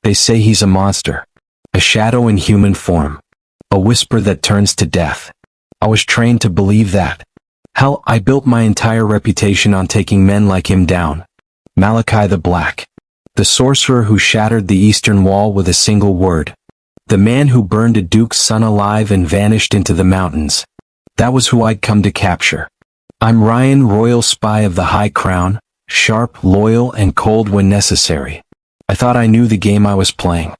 They say he's a monster. A shadow in human form. A whisper that turns to death. I was trained to believe that. Hell, I built my entire reputation on taking men like him down. Malachi the Black. The sorcerer who shattered the eastern wall with a single word. The man who burned a duke's son alive and vanished into the mountains. That was who I'd come to capture. I'm Ryan, royal spy of the High Crown, sharp, loyal, and cold when necessary. I thought I knew the game I was playing.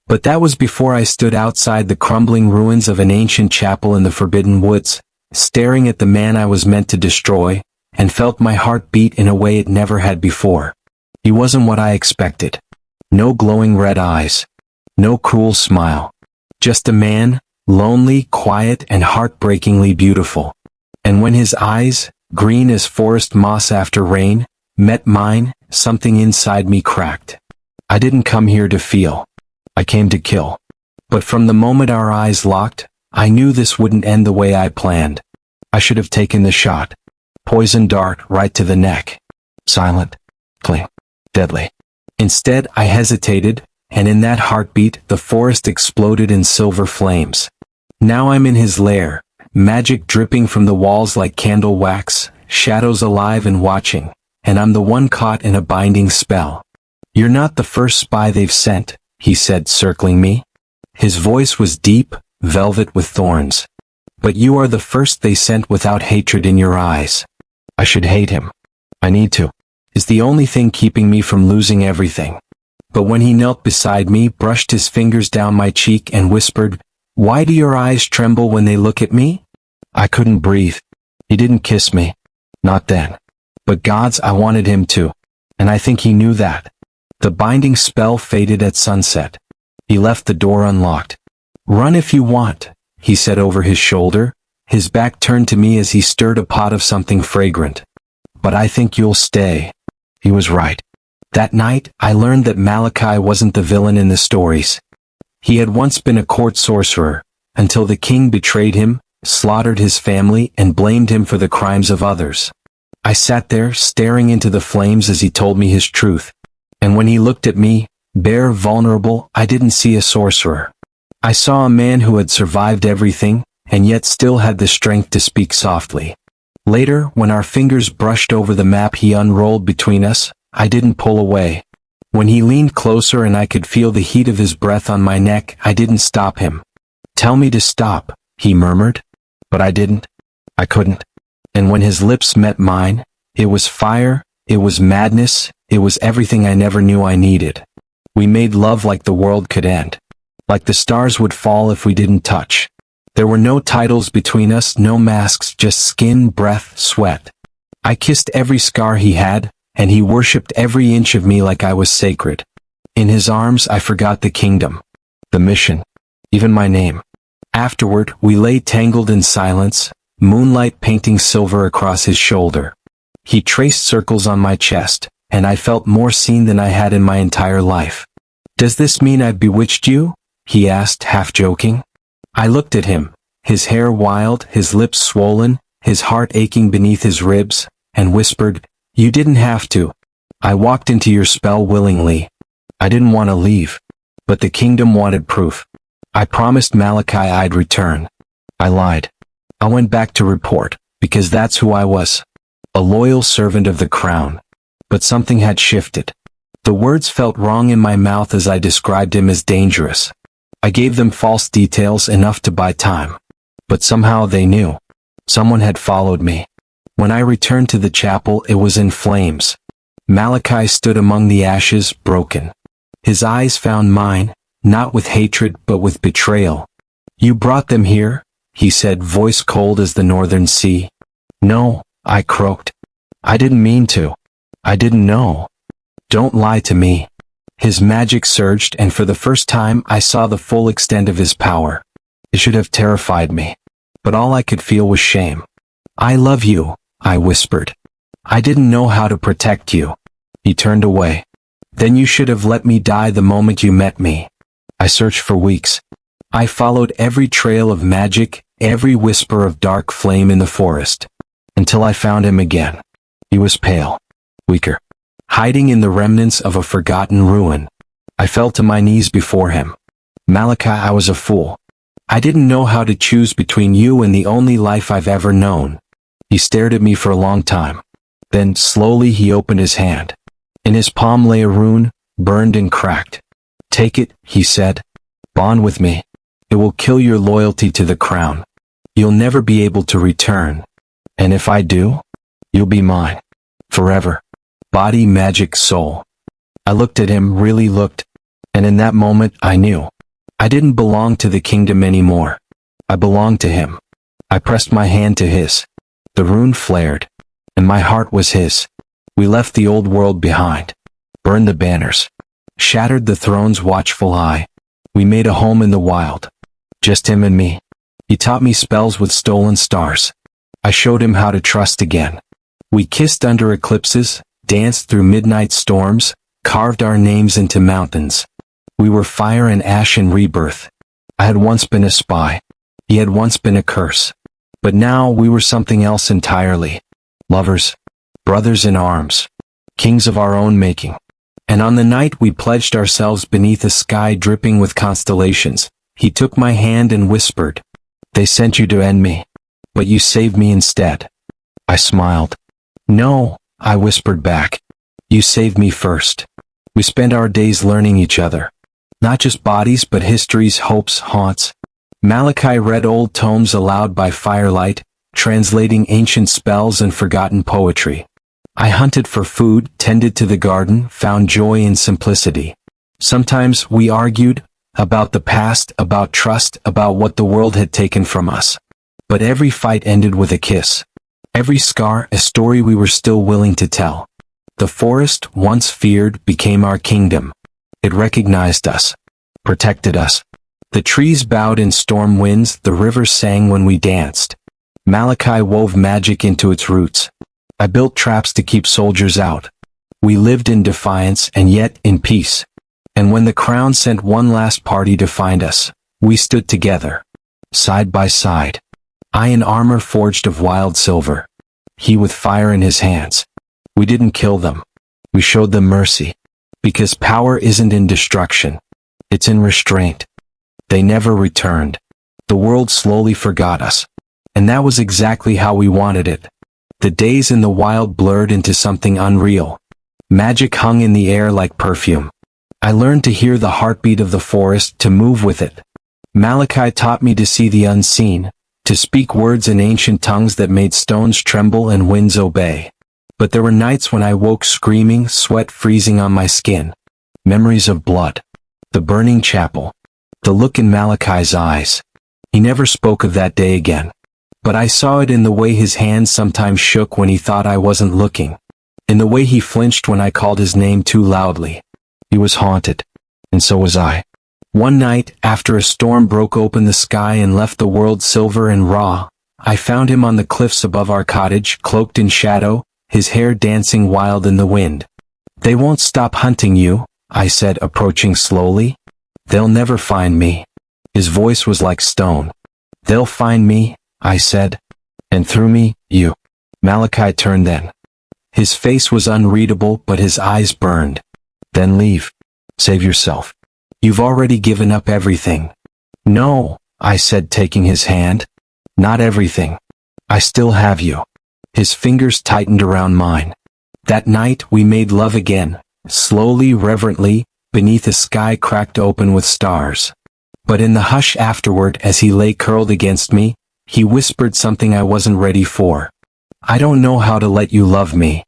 But that was before I stood outside the crumbling ruins of an ancient chapel in the Forbidden Woods, staring at the man I was meant to destroy, and felt my heart beat in a way it never had before. He wasn't what I expected. No glowing red eyes. No cruel smile. Just a man, lonely, quiet, and heartbreakingly beautiful. And when his eyes, green as forest moss after rain, met mine, something inside me cracked. I didn't come here to feel. I came to kill. But from the moment our eyes locked, I knew this wouldn't end the way I planned. I should have taken the shot. Poison dart right to the neck. Silent. Clean. Deadly. Instead, I hesitated, and in that heartbeat, the forest exploded in silver flames. Now I'm in his lair, magic dripping from the walls like candle wax, shadows alive and watching, and I'm the one caught in a binding spell. You're not the first spy they've sent, he said, circling me. His voice was deep, velvet with thorns. But you are the first they sent without hatred in your eyes. I should hate him. I need to. Is the only thing keeping me from losing everything. But when he knelt beside me, brushed his fingers down my cheek and whispered, "Why do your eyes tremble when they look at me?" I couldn't breathe. He didn't kiss me. Not then. But gods, I wanted him to. And I think he knew that. The binding spell faded at sunset. He left the door unlocked. "Run if you want," he said over his shoulder, his back turned to me as he stirred a pot of something fragrant. "But I think you'll stay." He was right. That night, I learned that Malachi wasn't the villain in the stories. He had once been a court sorcerer, until the king betrayed him, slaughtered his family, and blamed him for the crimes of others. I sat there, staring into the flames as he told me his truth. And when he looked at me, bare, vulnerable, I didn't see a sorcerer. I saw a man who had survived everything, and yet still had the strength to speak softly. Later, when our fingers brushed over the map he unrolled between us, I didn't pull away. When he leaned closer and I could feel the heat of his breath on my neck, I didn't stop him. "Tell me to stop," he murmured. But I didn't. I couldn't. And when his lips met mine, it was fire, it was madness, it was everything I never knew I needed. We made love like the world could end. Like the stars would fall if we didn't touch. There were no titles between us, no masks, just skin, breath, sweat. I kissed every scar he had, and he worshipped every inch of me like I was sacred. In his arms I forgot the kingdom, the mission, even my name. Afterward, we lay tangled in silence, moonlight painting silver across his shoulder. He traced circles on my chest, and I felt more seen than I had in my entire life. "Does this mean I've bewitched you?" he asked, half joking. I looked at him, his hair wild, his lips swollen, his heart aching beneath his ribs, and whispered, "You didn't have to. I walked into your spell willingly. I didn't want to leave. But the kingdom wanted proof. I promised Malachi I'd return. I lied. I went back to report, because that's who I was. A loyal servant of the crown. But something had shifted. The words felt wrong in my mouth as I described him as dangerous. I gave them false details, enough to buy time. But somehow they knew. Someone had followed me. When I returned to the chapel, it was in flames. Malachi stood among the ashes, broken. His eyes found mine, not with hatred but with betrayal. "You brought them here?" he said, voice cold as the northern sea. "No," I croaked. "I didn't mean to. I didn't know." "Don't lie to me." His magic surged, and for the first time I saw the full extent of his power. It should have terrified me. But all I could feel was shame. "I love you," I whispered. "I didn't know how to protect you." He turned away. "Then you should have let me die the moment you met me." I searched for weeks. I followed every trail of magic, every whisper of dark flame in the forest. Until I found him again. He was pale. Weaker. Hiding in the remnants of a forgotten ruin. I fell to my knees before him. Malachi, I was a fool. I didn't know how to choose between you and the only life I've ever known. He stared at me for a long time. Then, slowly, he opened his hand. In his palm lay a rune, burned and cracked. Take it, he said. Bond with me. It will kill your loyalty to the crown. You'll never be able to return. And if I do, you'll be mine. Forever. Body, magic, soul. I looked at him, really looked, and in that moment I knew. I didn't belong to the kingdom anymore. I belonged to him. I pressed my hand to his. The rune flared, and my heart was his. We left the old world behind. Burned the banners. Shattered the throne's watchful eye. We made a home in the wild. Just him and me. He taught me spells with stolen stars. I showed him how to trust again. We kissed under eclipses, danced through midnight storms, carved our names into mountains. We were fire and ash and rebirth. I had once been a spy. He had once been a curse. But now we were something else entirely. Lovers. Brothers in arms. Kings of our own making. And on the night we pledged ourselves beneath a sky dripping with constellations, he took my hand and whispered, "They sent you to end me, but you saved me instead." I smiled. "No," I whispered back. "You saved me first." We spent our days learning each other. Not just bodies but histories, hopes, haunts. Malachi read old tomes aloud by firelight, translating ancient spells and forgotten poetry. I hunted for food, tended to the garden, found joy in simplicity. Sometimes we argued about the past, about trust, about what the world had taken from us. But every fight ended with a kiss. Every scar, a story we were still willing to tell. The forest, once feared, became our kingdom. It recognized us, protected us. The trees bowed in storm winds, the rivers sang when we danced. Malachi wove magic into its roots. I built traps to keep soldiers out. We lived in defiance and yet in peace. And when the crown sent one last party to find us, we stood together, side by side. I in armor forged of wild silver. He with fire in his hands. We didn't kill them. We showed them mercy. Because power isn't in destruction. It's in restraint. They never returned. The world slowly forgot us. And that was exactly how we wanted it. The days in the wild blurred into something unreal. Magic hung in the air like perfume. I learned to hear the heartbeat of the forest, to move with it. Malachi taught me to see the unseen, to speak words in ancient tongues that made stones tremble and winds obey. But there were nights when I woke screaming, sweat freezing on my skin. Memories of blood. The burning chapel. The look in Malachi's eyes. He never spoke of that day again. But I saw it in the way his hands sometimes shook when he thought I wasn't looking. In the way he flinched when I called his name too loudly. He was haunted. And so was I. One night, after a storm broke open the sky and left the world silver and raw, I found him on the cliffs above our cottage, cloaked in shadow, his hair dancing wild in the wind. "They won't stop hunting you," I said, approaching slowly. "They'll never find me." His voice was like stone. "They'll find me," I said. "And through me, you." Malachi turned then. His face was unreadable, but his eyes burned. "Then leave. Save yourself. You've already given up everything." "No," I said, taking his hand. "Not everything. I still have you." His fingers tightened around mine. That night we made love again, slowly, reverently, beneath a sky cracked open with stars. But in the hush afterward, as he lay curled against me, he whispered something I wasn't ready for. "I don't know how to let you love me."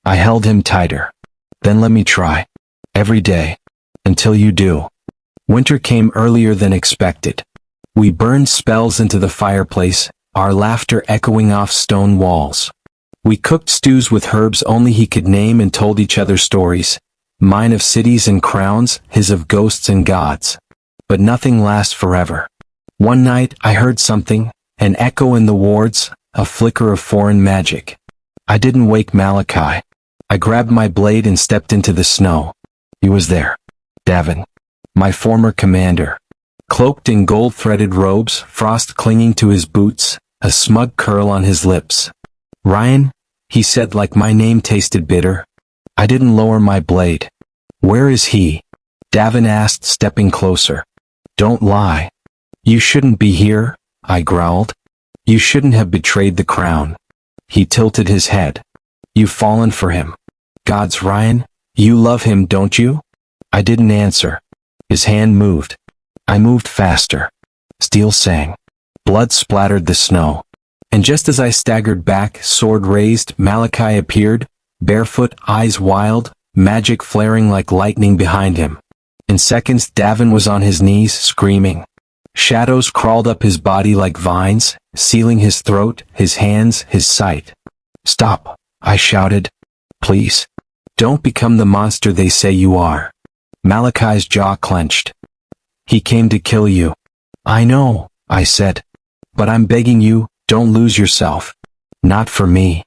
I held him tighter. "Then let me try. Every day. Until you do." Winter came earlier than expected. We burned spells into the fireplace, our laughter echoing off stone walls. We cooked stews with herbs only he could name and told each other stories, mine of cities and crowns, his of ghosts and gods. But nothing lasts forever. One night I heard something, an echo in the wards, a flicker of foreign magic. I didn't wake Malachi. I grabbed my blade and stepped into the snow. He was there. Davin, my former commander. Cloaked in gold-threaded robes, frost clinging to his boots, a smug curl on his lips. "Ryan," he said like my name tasted bitter. I didn't lower my blade. "Where is he?" Davin asked, stepping closer. Don't lie. You shouldn't be here, I growled. You shouldn't have betrayed the crown. He tilted his head. You've fallen for him. God's Ryan, you love him, don't you? I didn't answer. His hand moved. I moved faster. Steel sang. Blood splattered the snow. And just as I staggered back, sword raised, Malachi appeared, barefoot, eyes wild, magic flaring like lightning behind him. In seconds, Davin was on his knees, screaming. Shadows crawled up his body like vines, sealing his throat, his hands, his sight. Stop, I shouted. Please. Don't become the monster they say you are. Malachi's jaw clenched. He came to kill you. I know, I said. But I'm begging you, don't lose yourself. Not for me.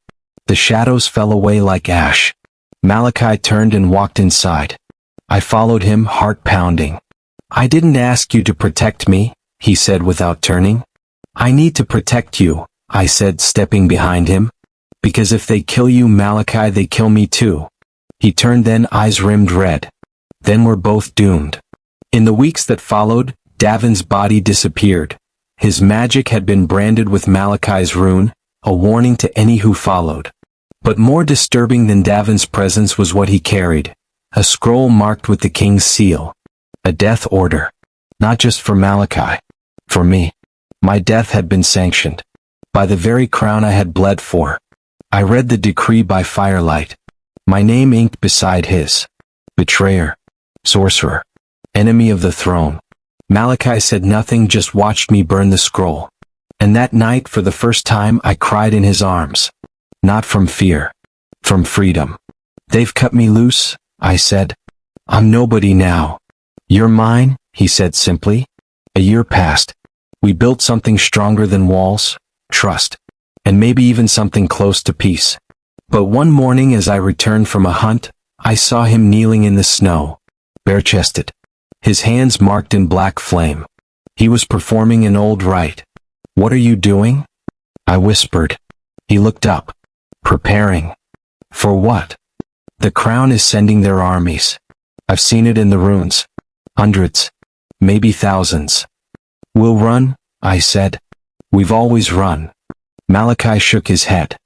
The shadows fell away like ash. Malachi turned and walked inside. I followed him, heart pounding. I didn't ask you to protect me, he said without turning. I need to protect you, I said, stepping behind him. Because if they kill you, Malachi, they kill me too. He turned then, eyes rimmed red. Then we're both doomed. In the weeks that followed, Davin's body disappeared. His magic had been branded with Malachi's rune, a warning to any who followed. But more disturbing than Davin's presence was what he carried. A scroll marked with the king's seal. A death order. Not just for Malachi. For me. My death had been sanctioned. By the very crown I had bled for. I read the decree by firelight. My name inked beside his. Betrayer. Sorcerer. Enemy of the throne. Malachi said nothing, just watched me burn the scroll. And that night, for the first time, I cried in his arms. Not from fear. From freedom. They've cut me loose, I said. I'm nobody now. You're mine, he said simply. A year passed. We built something stronger than walls, trust, and maybe even something close to peace. But one morning as I returned from a hunt, I saw him kneeling in the snow, bare-chested, his hands marked in black flame. He was performing an old rite. What are you doing? I whispered. He looked up. Preparing. For what? The crown is sending their armies. I've seen it in the runes. Hundreds. Maybe thousands. We'll run, I said. We've always run. Malachi shook his head.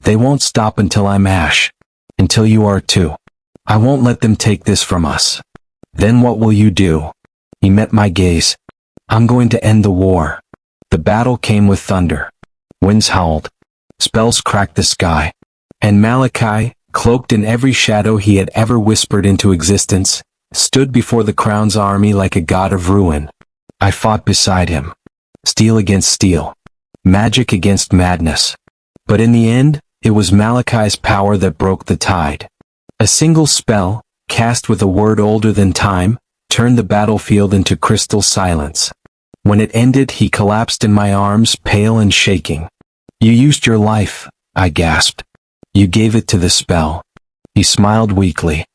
They won't stop until I'm ash. Until you are too. I won't let them take this from us. Then what will you do? He met my gaze. I'm going to end the war. The battle came with thunder. Winds howled. Spells cracked the sky. And Malachi, cloaked in every shadow he had ever whispered into existence, stood before the crown's army like a god of ruin. I fought beside him. Steel against steel. Magic against madness. But in the end, it was Malachi's power that broke the tide. A single spell, cast with a word older than time, turned the battlefield into crystal silence. When it ended, he collapsed in my arms, pale and shaking. You used your life, I gasped. You gave it to the spell. He smiled weakly.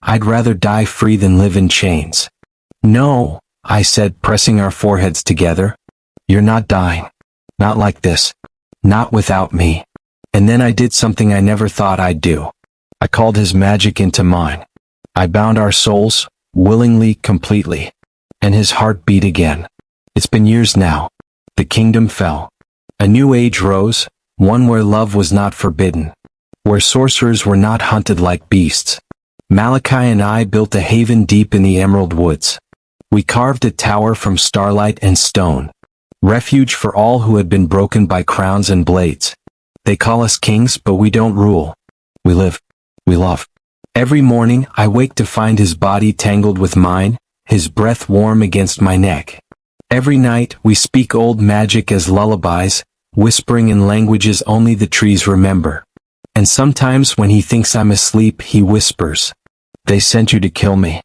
I'd rather die free than live in chains. No, I said, pressing our foreheads together. You're not dying. Not like this. Not without me. And then I did something I never thought I'd do. I called his magic into mine. I bound our souls, willingly, completely. And his heart beat again. It's been years now. The kingdom fell. A new age rose, one where love was not forbidden. Where sorcerers were not hunted like beasts. Malachi and I built a haven deep in the emerald woods. We carved a tower from starlight and stone. Refuge for all who had been broken by crowns and blades. They call us kings, but we don't rule. We live. We love. Every morning, I wake to find his body tangled with mine, his breath warm against my neck. Every night, we speak old magic as lullabies, whispering in languages only the trees remember. And sometimes when he thinks I'm asleep, he whispers, "They sent you to kill me.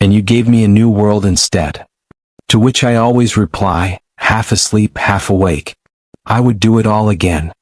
And you gave me a new world instead." To which I always reply, half asleep, half awake, I would do it all again.